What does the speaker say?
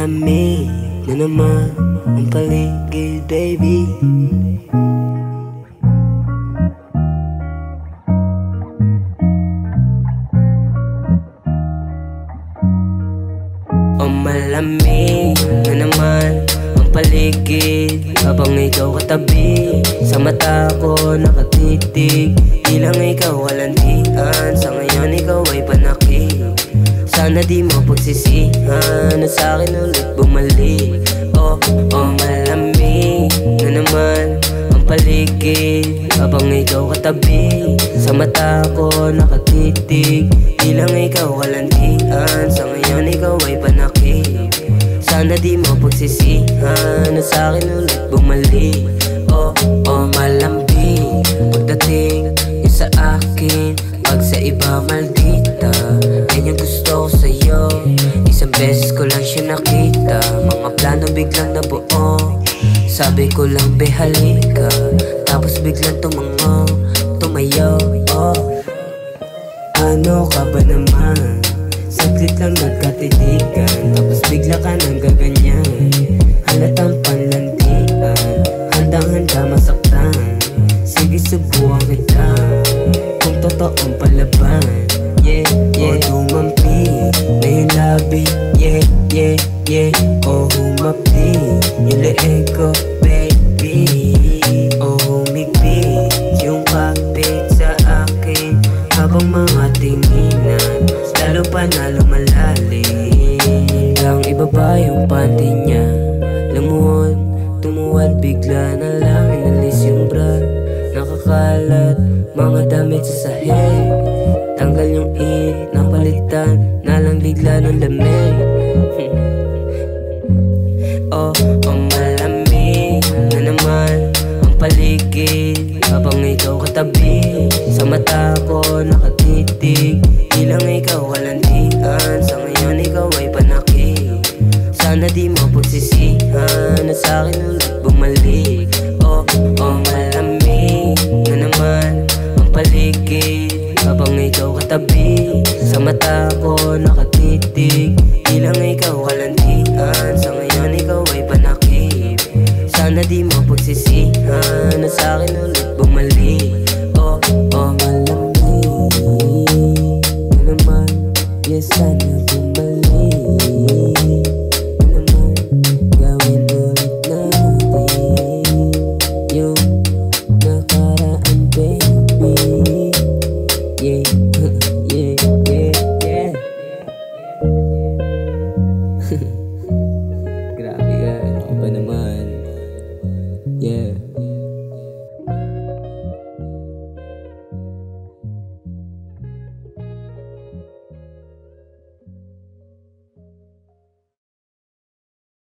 malamig na naman ang paligid, baby. O malamig na naman ang paligid habang ikaw katabi. Sa mata ko nakatitig, bilang ikaw walantian. Sa ngayon ikaw ay panakit, sana di mo pagsisihan na sa'kin ulit bumalik. Oh malamig na naman ang paligid habang ikaw katabi. Sa mata ko nakatitig, bilang ikaw walantian. Sa ngayon ikaw ay panakit, sana di mo pagsisihan na sa'kin ulit bumalik. Oh malambing pagdating yun sa akin, pag sa iba maldita. Yan yung gusto ko sa'yo, isang beses ko lang siya nakita. Mga plano biglang nabuo, sabi ko lang be halika, tapos biglang tumayo. Ano ka ba naman, saglit lang nagkatitigan, tapos bigla ka nang gaganyan. Halatang panlantian, handang-handa masaktan. Sige subukan kita kung totoong palaban. O dumampi na yung labi, o humapdi yung leeg ko, baby. O humigpit yung kapit sa akin habang mga tinginan, lalo pa na lumalalim. Hanggang ibaba yung panty niya, lumuhod, tumuwad, bigla na lang inalis yung bra. Nakakalat mga damit sa sahig, tanggal yung init, napalitan na lang bigla ng lamig. Oh malamig na naman ang paligid habang ikaw katabi. Sa mata ko nakatitig, bilang ikaw walantian. Sa ngayon ikaw ay panakit, sana di mo pagsisihan na sa'kin ulit bumalik. Oh malamig na naman ang paligid habang ikaw katabi. Sa mata ko nakatitig, bilang ikaw walantian. Sa ngayon ikaw ay panakit, sana di mo pagsisihan na sa'kin ulit bumalik. Oh malamig na naman, sana bumalik.